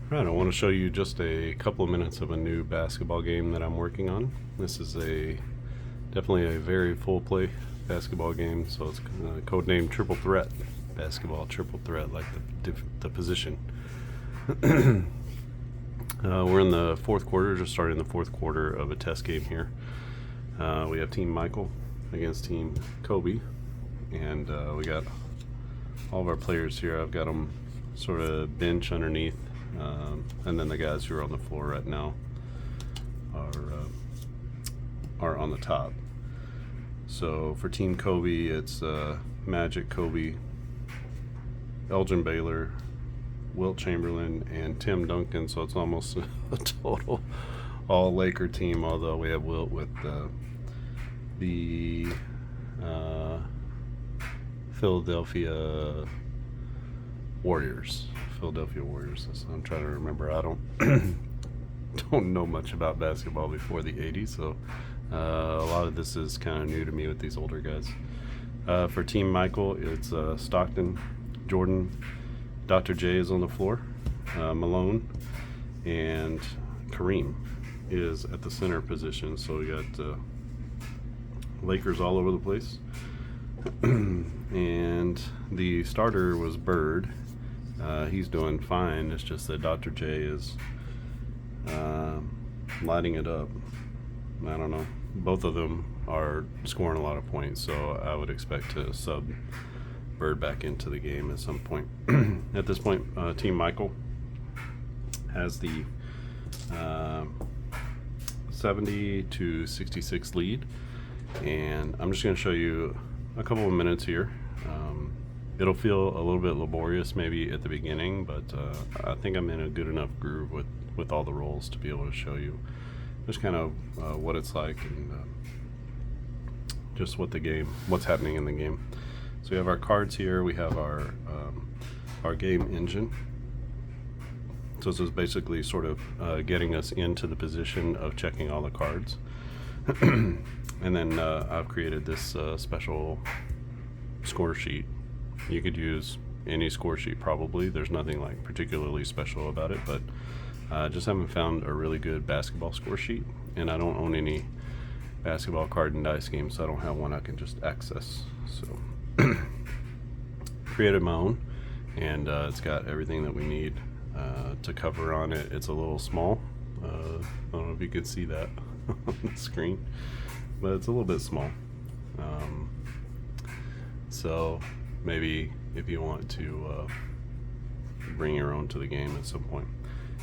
Right, I want to show you just a couple of minutes of a new basketball game that I'm working on. This is definitely a very full play basketball game, so it's codenamed Triple Threat basketball. Triple Threat, like the position. We're in the fourth quarter, just starting the fourth quarter of a test game here. We have Team Michael against Team Kobe, and we got all of our players here. I've got them sort of bench underneath. And then the guys who are on the floor right now are on the top. So for Team Kobe, it's Magic, Kobe, Elgin Baylor, Wilt Chamberlain, and Tim Duncan. So it's almost a total all Laker team, although we have Wilt with the Philadelphia Warriors. I'm trying to remember. I don't know much about basketball before the 80s, so a lot of this is kind of new to me with these older guys. For Team Michael, it's Stockton, Jordan, Dr. J is on the floor, Malone, and Kareem is at the center position. So we got Lakers all over the place. And the starter was Bird. He's doing fine. It's just that Dr. J is lighting it up. I don't know. Both of them are scoring a lot of points, so I would expect to sub Bird back into the game at some point. At this point, Team Michael has the 70-66 lead, and I'm just going to show you a couple of minutes here. It'll feel a little bit laborious maybe at the beginning, but I think I'm in a good enough groove with all the roles to be able to show you just kind of what it's like and just what's happening in the game. So we have our cards here. We have our game engine. So this is basically sort of getting us into the position of checking all the cards. And then I've created this special score sheet. You could use any score sheet probably. There's nothing like particularly special about it, but I just haven't found a really good basketball score sheet, and I don't own any basketball card and dice games, so I don't have one I can just access. So created my own, and it's got everything that we need to cover on it. It's a little small. I don't know if you could see that on the screen, but it's a little bit small. So maybe if you want to bring your own to the game at some point.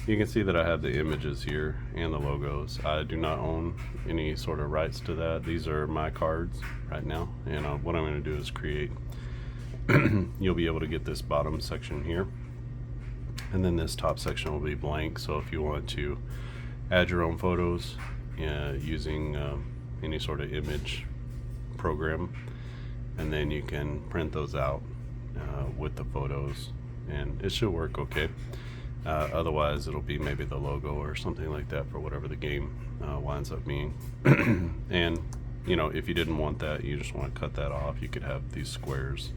You can see that I have the images here and the logos. I do not own any sort of rights to that. These are my cards right now, and what I'm going to do is create you'll be able to get this bottom section here, and then this top section will be blank. So if you want to add your own photos using any sort of image program, and then you can print those out with the photos, and it should work okay. Otherwise it'll be maybe the logo or something like that for whatever the game winds up being. And if you didn't want that, you just want to cut that off, you could have these squares,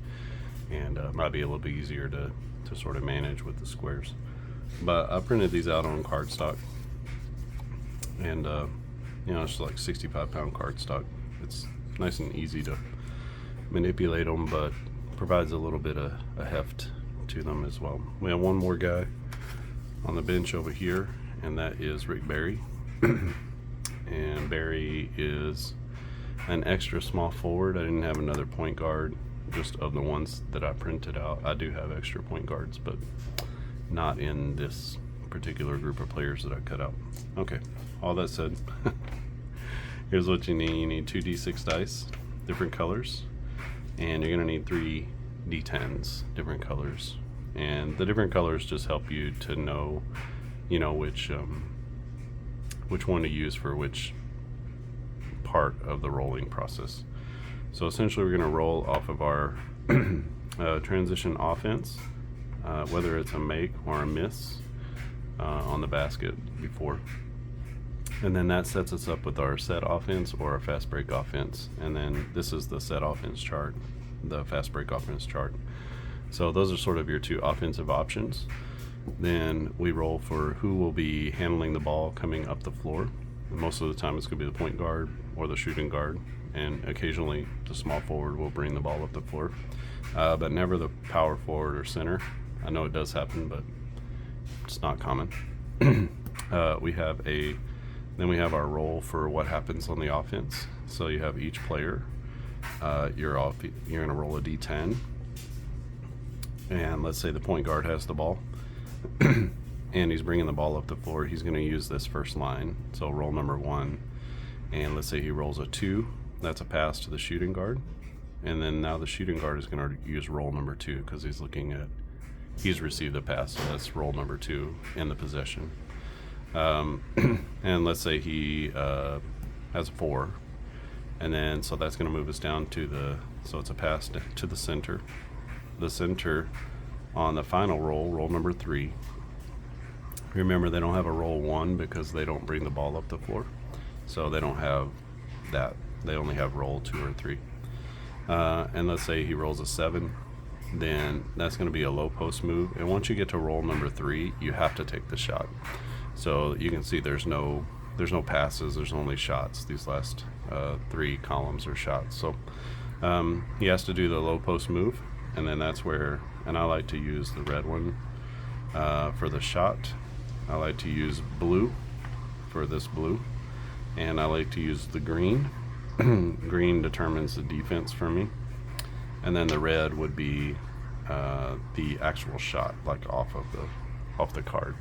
and it might be a little bit easier to sort of manage with the squares. But I printed these out on cardstock, and it's like 65-pound cardstock. It's nice and easy to manipulate them, but provides a little bit of a heft to them as well. We have one more guy on the bench over here, and that is Rick Barry. And Barry is an extra small forward. I didn't have another point guard, just of the ones that I printed out. I do have extra point guards, but not in this particular group of players that I cut out. Okay, all that said, here's what you need. You need 2d6 dice, different colors, and you're going to need 3 d10s, different colors. And the different colors just help you to know, which one to use for which part of the rolling process. So essentially we're going to roll off of our transition offense, whether it's a make or a miss on the basket before. And then that sets us up with our set offense or our fast break offense. And then this is the set offense chart, the fast break offense chart. So those are sort of your two offensive options. Then we roll for who will be handling the ball coming up the floor. And most of the time it's going to be the point guard or the shooting guard, and occasionally the small forward will bring the ball up the floor, but never the power forward or center. I know it does happen, but it's not common. We have our role for what happens on the offense. So you have each player. You're going to roll a d10, and let's say the point guard has the ball, and he's bringing the ball up the floor. He's going to use this first line. So roll number 1, and let's say he rolls a 2. That's a pass to the shooting guard, and then now the shooting guard is going to use roll number 2 because he's received a pass. So that's roll number 2 in the possession. And let's say he has a 4, and then so that's going to move us down to so it's a pass to the center. The center on the final roll number 3. Remember, they don't have a roll 1 because they don't bring the ball up the floor, so they don't have that. They only have roll 2 or 3. And let's say he rolls a 7, then that's going to be a low post move. And once you get to roll number 3, you have to take the shot. So you can see there's no passes, there's only shots. These last 3 columns are shots. So he has to do the low post move, and then that's where, and I like to use the red one for the shot. I like to use blue for this blue, and I like to use the green. Green determines the defense for me, and then the red would be the actual shot, like off the card.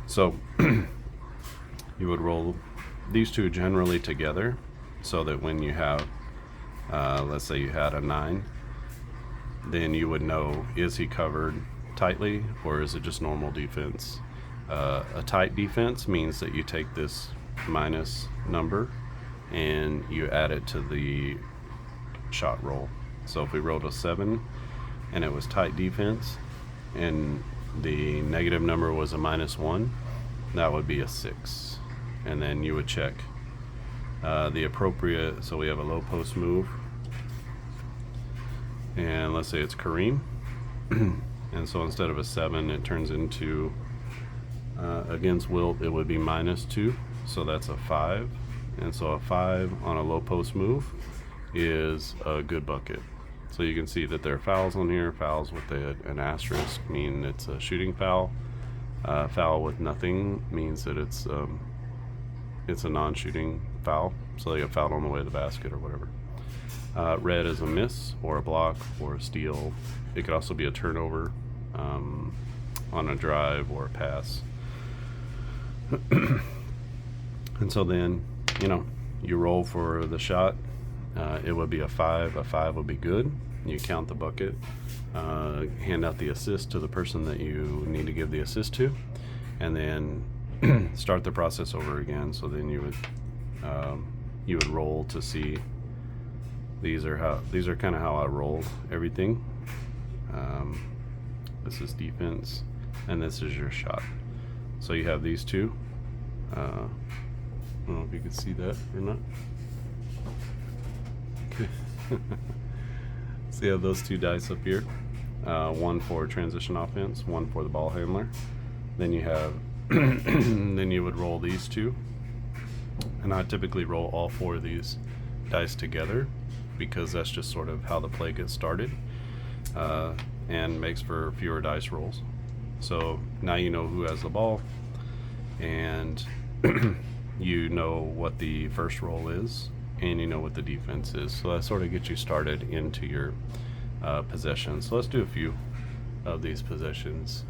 So you would roll these two generally together, so that when you have, let's say you had a 9, then you would know, is he covered tightly or is it just normal defense? A tight defense means that you take this minus number and you add it to the shot roll. So if we rolled a 7 and it was tight defense and the negative number was a -1, that would be a 6. And then you would check the appropriate, so we have a low post move, and let's say it's Kareem, and so instead of a 7 it turns into against Wilt it would be -2, so that's a 5. And so a 5 on a low post move is a good bucket. So you can see that there are fouls on here. Fouls with an asterisk mean it's a shooting foul. Foul with nothing means that it's a non-shooting foul, so they get fouled on the way to the basket or whatever. Red is a miss or a block or a steal. It could also be a turnover on a drive or a pass. And so then, you roll for the shot. It would be a 5. A 5 would be good. You count the bucket, hand out the assist to the person that you need to give the assist to, and then start the process over again. So then you would roll to see. These are kind of how I roll everything. This is defense, and this is your shot. So you have these two. I don't know if you can see that or not. Okay. So you have those 2 dice up here. One for transition offense, one for the ball handler. Then you have, then you would roll these 2. And I typically roll all 4 of these dice together because that's just sort of how the play gets started, and makes for fewer dice rolls. So now you know who has the ball, and you know what the first roll is, and you know what the defense is. So that sort of gets you started into your possession. So let's do a few of these possessions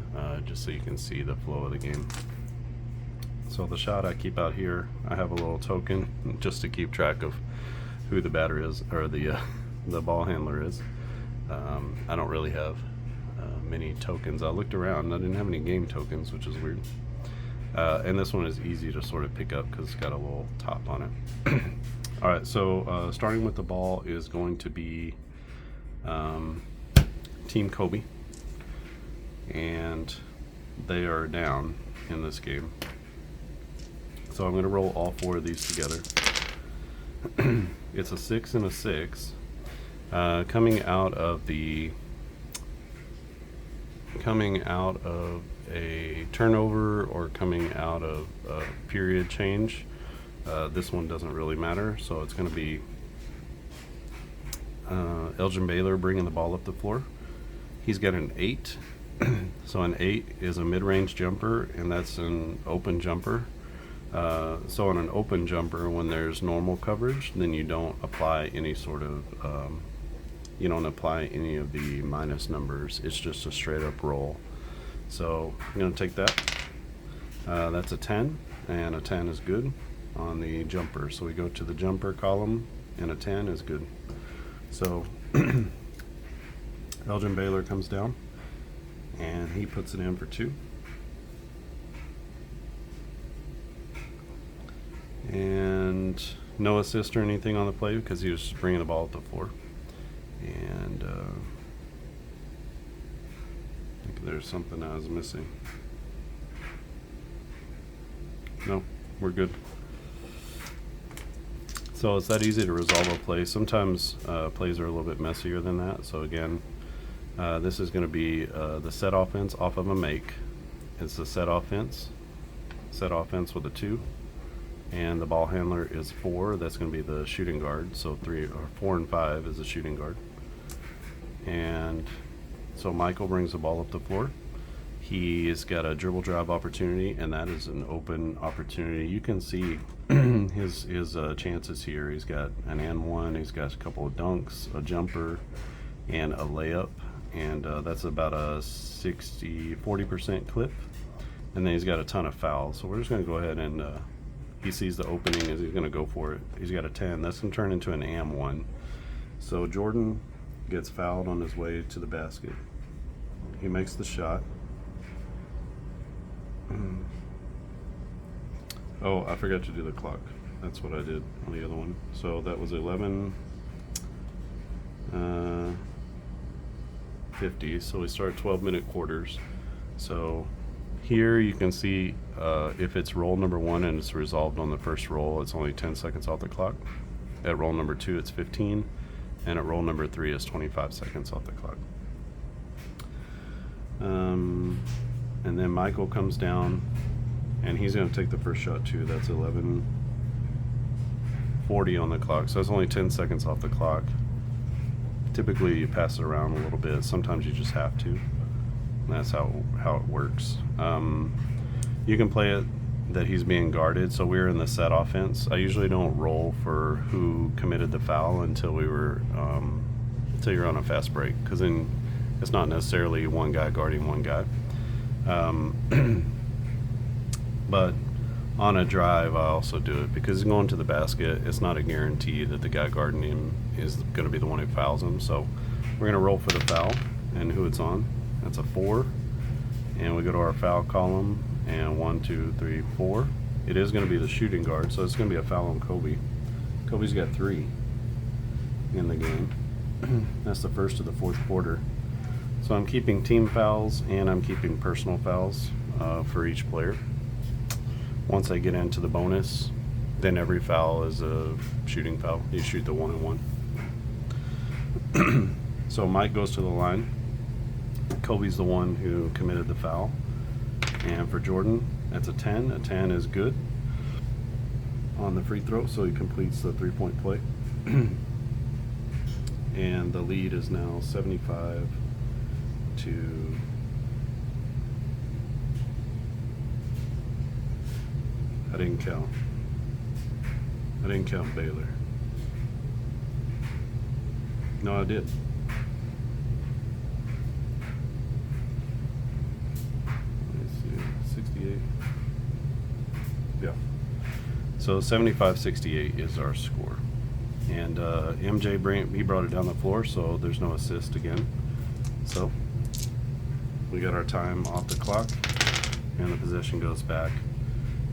just so you can see the flow of the game. So the shot I keep out here, I have a little token just to keep track of who the batter is, or the ball handler is. I don't really have many tokens. I looked around, I didn't have any game tokens, which is weird. And this one is easy to sort of pick up because it's got a little top on it. All right, so starting with the ball is going to be Team Kobe, and they are down in this game. So I'm going to roll all 4 of these together. It's a 6 and a 6. Coming out of the coming out of a turnover or coming out of a period change, this one doesn't really matter. So it's going to be Elgin Baylor bringing the ball up the floor. He's got an 8. So an 8 is a mid-range jumper, and that's an open jumper. So on an open jumper, when there's normal coverage, then you don't apply any sort of you don't apply any of the minus numbers. It's just a straight up roll. So I'm going to take that. That's a 10, and a 10 is good on the jumper. So we go to the jumper column, and a 10 is good. So Elgin Baylor comes down, and he puts it in for 2. And no assist or anything on the play because he was just bringing the ball up the floor. And I think there's something I was missing. No, we're good. So it's that easy to resolve a play. Sometimes plays are a little bit messier than that. So again, this is going to be the set offense off of a make. It's the set offense with a 2. And the ball handler is 4. That's going to be the shooting guard. So 4 and 5 is the shooting guard. And so Michael brings the ball up the floor. He's got a dribble drive opportunity, and that is an open opportunity. You can see his chances here. He's got an and one. He's got a couple of dunks, a jumper, and a layup. And that's about a 40% clip. And then he's got a ton of fouls. So we're just going to go ahead and he sees the opening as he's going to go for it. He's got a 10. That's going to turn into an and one. So Jordan gets fouled on his way to the basket. He makes the shot. Oh, I forgot to do the clock. That's what I did on the other one. So that was 11:50. So we start 12-minute quarters. So here you can see if it's roll number 1 and it's resolved on the first roll, it's only 10 seconds off the clock. At roll number 2, it's 15. And at roll number 3 is 25 seconds off the clock. And then Michael comes down, and he's going to take the first shot too. That's 11:40 on the clock, so it's only 10 seconds off the clock. Typically, you pass it around a little bit. Sometimes you just have to. That's how it works. You can play it that he's being guarded. So we're in the set offense. I usually don't roll for who committed the foul until you're on a fast break, because then it's not necessarily one guy guarding one guy. But on a drive, I also do it because he's going to the basket. It's not a guarantee that the guy guarding him is going to be the one who fouls him. So we're going to roll for the foul and who it's on. That's a 4. And we go to our foul column, and 1, 2, 3, 4. It is going to be the shooting guard, so it's going to be a foul on Kobe. Kobe's got 3 in the game. That's the first of the fourth quarter. So I'm keeping team fouls and I'm keeping personal fouls for each player. Once I get into the bonus, then every foul is a shooting foul. You shoot the 1 and 1. So Mike goes to the line. Kobe's the one who committed the foul. And for Jordan, that's a 10. A 10 is good on the free throw, so he completes the 3-point play. And the lead is now 75 to I didn't count Baylor. No, I did. Let's see, 68. Yeah. So 75-68 is our score. And MJ he brought it down the floor, so there's no assist again. So we got our time off the clock, and the possession goes back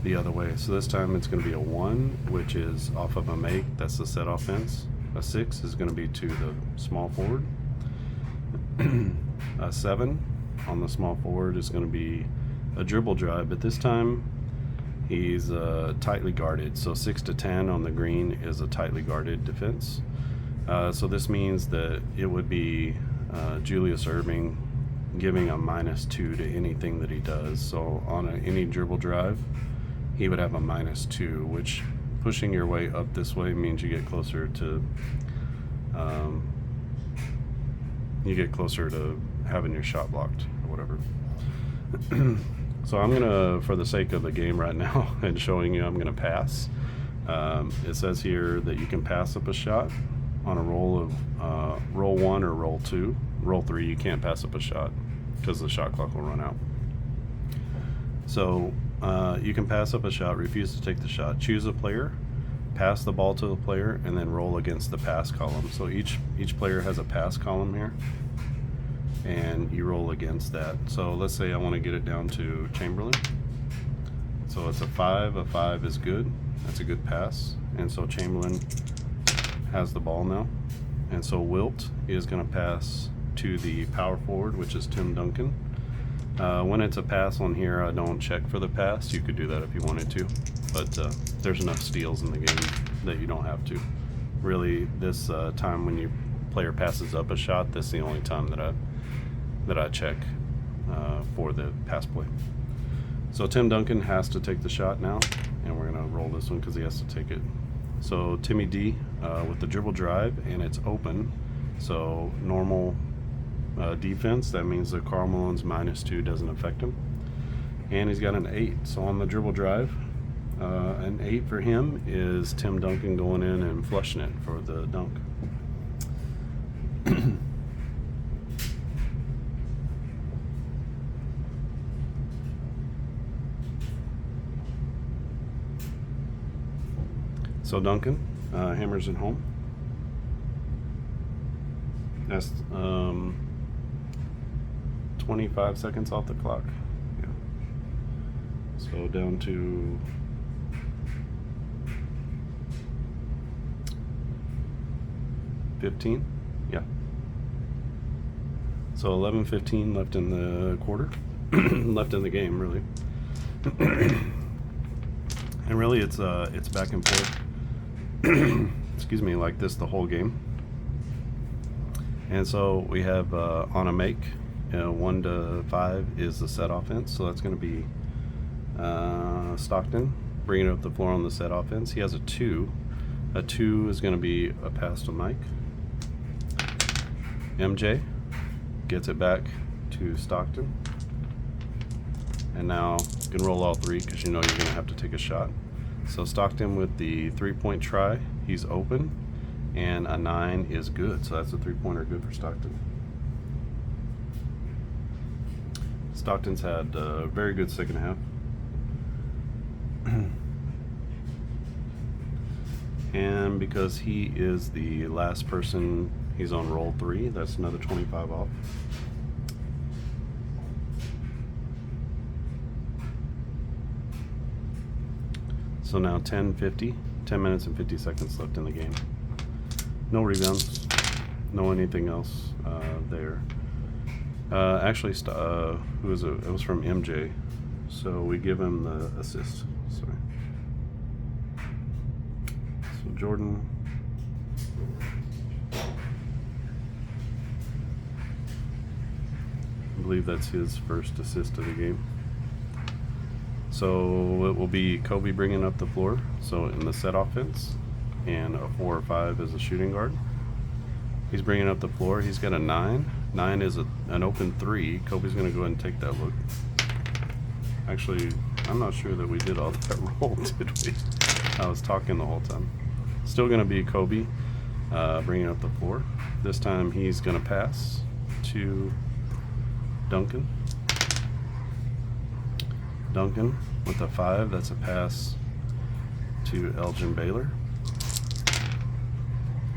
the other way. So this time it's going to be a 1, which is off of a make. That's the set offense. A 6 is going to be to the small forward. A 7 on the small forward is going to be a dribble drive, but this time he's tightly guarded. So 6 to 10 on the green is a tightly guarded defense. So this means that it would be Julius Erving giving a -2 to anything that he does. So on any dribble drive, he would have a -2, which pushing your way up this way means you get closer to having your shot blocked or whatever. So I'm gonna, for the sake of the game right now and showing you, I'm gonna pass. It says here that you can pass up a shot on a roll of roll 1 or roll 2. Roll 3 you can't pass up a shot because the shot clock will run out. So you can pass up a shot, refuse to take the shot, choose a player, pass the ball to the player, and then roll against the pass column. So each player has a pass column here, and you roll against that. So let's say I want to get it down to Chamberlain. So it's a 5. A 5 is good. That's a good pass. And so Chamberlain has the ball now. And so Wilt is going to pass to the power forward, which is Tim Duncan. When it's a pass on here, I don't check for the pass. You could do that if you wanted to, but there's enough steals in the game that you don't have to. Really, this time when your player passes up a shot, this is the only time that I check for the pass play. So Tim Duncan has to take the shot now, and we're gonna roll this one because he has to take it. So Timmy D with the dribble drive, and it's open. So normal defense, that means that Karl Malone's -2 doesn't affect him. And he's got an 8. So on the dribble drive, an 8 for him is Tim Duncan going in and flushing it for the dunk. So Duncan hammers it home. That's 25 seconds off the clock. Yeah. So down to 15. Yeah. So 11:15 left in the quarter. Left in the game, really. And really, it's back and forth. Excuse me, like this the whole game. And so we have on a make, 1 to 5 is the set offense. So that's going to be Stockton bringing it up the floor on the set offense. He has a 2. A 2 is going to be a pass to Mike. MJ gets it back to Stockton. And now you can roll all 3 because you know you're going to have to take a shot. So Stockton with the 3-point try, he's open, and a 9 is good. So that's a 3-pointer good for Stockton. Stockton's had a very good second half. And because he is the last person, he's on roll 3. That's another 25 off. So now 10 minutes and 50 seconds left in the game. No rebounds, no anything else there. Actually, who was it? It was from MJ. So we give him the assist. Sorry. So Jordan. I believe that's his first assist of the game. So it will be Kobe bringing up the floor. So in the set offense, and a 4 or 5 as a shooting guard. He's bringing up the floor. He's got a 9. 9 is an open 3. Kobe's going to go ahead and take that look. Actually, I'm not sure that we did all that roll, did we? I was talking the whole time. Still going to be Kobe bringing up the floor. This time he's going to pass to Duncan. Duncan with a 5. That's a pass to Elgin Baylor.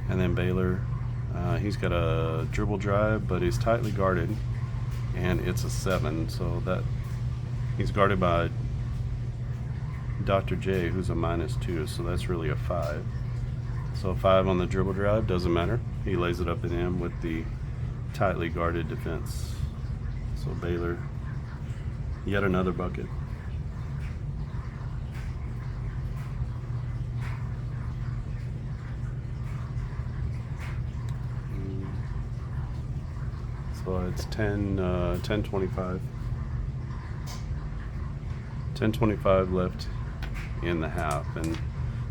And then Baylor, he's got a dribble drive, but he's tightly guarded, and it's a 7. So that he's guarded by Dr. J, who's a -2. So that's really a 5. So 5 on the dribble drive, doesn't matter. He lays it up and in with the tightly guarded defense. So Baylor, yet another bucket. So it's 10:25. 10:25 left in the half, and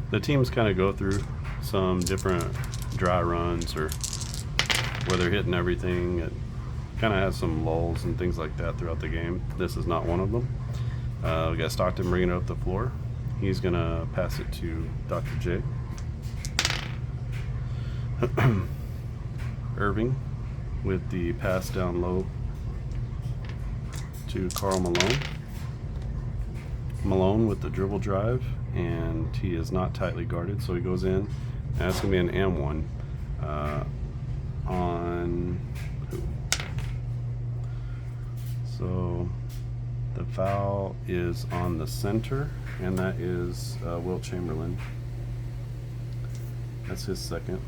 the teams kind of go through some different dry runs or where they're hitting everything. It kind of has some lulls and things like that throughout the game. This is not one of them. We got Stockton bringing it up the floor. He's gonna pass it to Dr. J. Irving with the pass down low to Karl Malone. Malone with the dribble drive, and he is not tightly guarded, so he goes in, and that's going to be an M1 on who? So the foul is on the center, and that is Wilt Chamberlain. That's his second.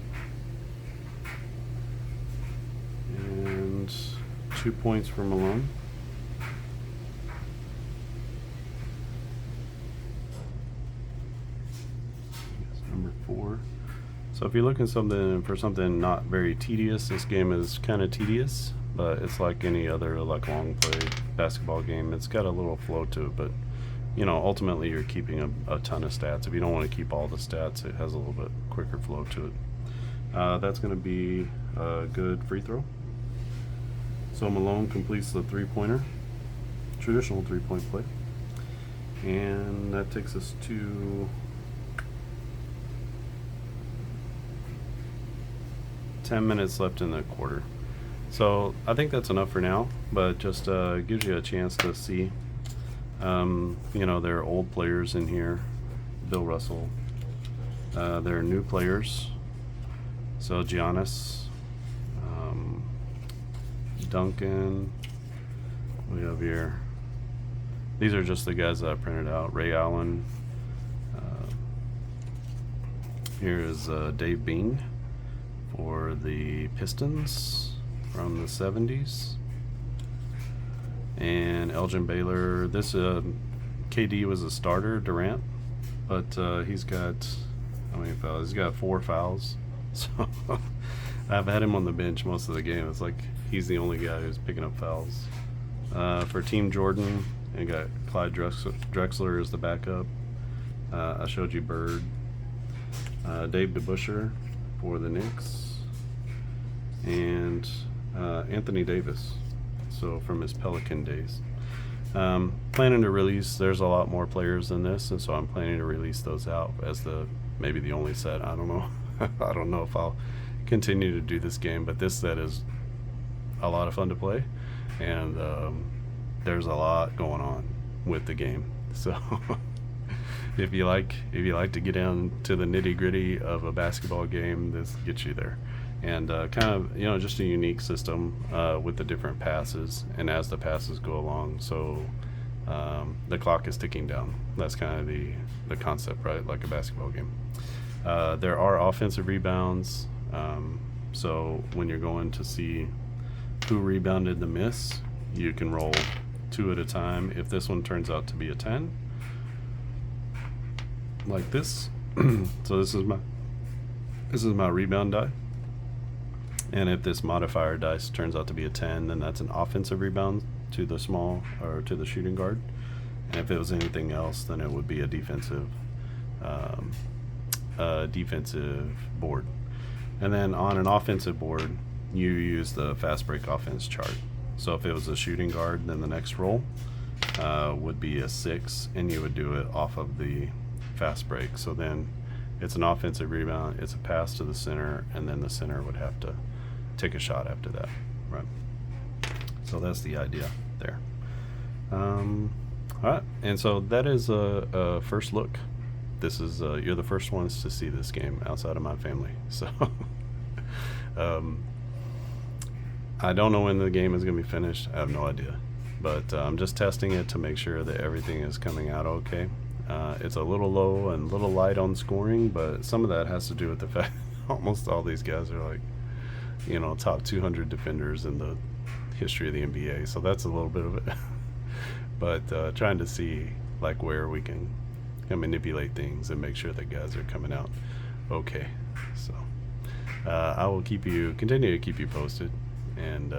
And 2 points for Malone. Number 4. So if you're looking for something not very tedious, this game is kind of tedious, but it's like any other like long play basketball game. It's got a little flow to it, but you know, ultimately you're keeping a ton of stats. If you don't want to keep all the stats, it has a little bit quicker flow to it. That's going to be a good free throw. So Malone completes the three-pointer, traditional three-point play, and that takes us to 10 minutes left in the quarter. So I think that's enough for now, but just gives you a chance to see. You know, there are old players in here, Bill Russell. There are new players, so Giannis, Duncan. We have here. These are just the guys that I printed out. Ray Allen. Here is Dave Bing for the Pistons from the 70s. And Elgin Baylor. This KD was a starter, Durant, but he's got how many fouls? He's got 4 fouls. So I've had him on the bench most of the game. It's like he's the only guy who's picking up fouls. For Team Jordan, I got Clyde Drexler as the backup. I showed you Bird. Dave DeBusschere for the Knicks, and Anthony Davis, so from his Pelican days. Planning to release, there's a lot more players than this, and so I'm planning to release those out as maybe the only set. I don't know. I don't know if I'll continue to do this game, but this set is a lot of fun to play, and there's a lot going on with the game. So if you like to get down to the nitty-gritty of a basketball game, this gets you there. And kind of, you know, just a unique system with the different passes, and as the passes go along, so the clock is ticking down. That's kind of the concept, right? Like a basketball game. There are offensive rebounds, so when you're going to see who rebounded the miss, you can roll 2 at a time. If this one turns out to be a 10, like this, so this is my rebound die, and if this modifier dice turns out to be a 10, then that's an offensive rebound to the small or to the shooting guard, and if it was anything else, then it would be a defensive board. And then on an offensive board, you use the fast break offense chart. So if it was a shooting guard, then the next roll would be a 6, and you would do it off of the fast break. So then it's an offensive rebound, it's a pass to the center, and then the center would have to take a shot after that, right? So that's the idea there. All right, and so that is a first look. This is you're the first ones to see this game outside of my family. So I don't know when the game is going to be finished. I have no idea, but I'm just testing it to make sure that everything is coming out okay. It's a little low and a little light on scoring, but some of that has to do with the fact almost all these guys are like, you know, top 200 defenders in the history of the NBA. So that's a little bit of it. But trying to see like where we can manipulate things and make sure that guys are coming out okay. So I will continue to keep you posted, and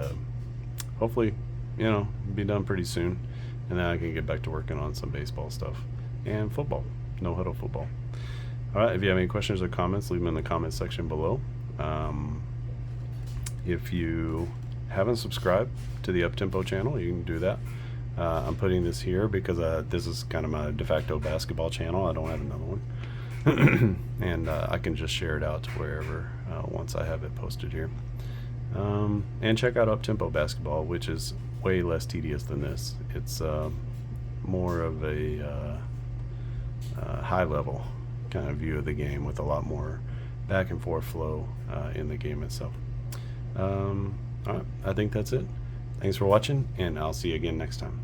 hopefully, be done pretty soon, and then I can get back to working on some baseball stuff and football, no huddle football. All right, if you have any questions or comments, leave them in the comments section below. If you haven't subscribed to the Uptempo channel, you can do that. I'm putting this here because this is kind of my de facto basketball channel. I don't have another one. And I can just share it out to wherever once I have it posted here. And check out Uptempo Basketball, which is way less tedious than this. It's more of a high level kind of view of the game with a lot more back and forth flow in the game itself. All right, I think that's it. Thanks for watching, and I'll see you again next time.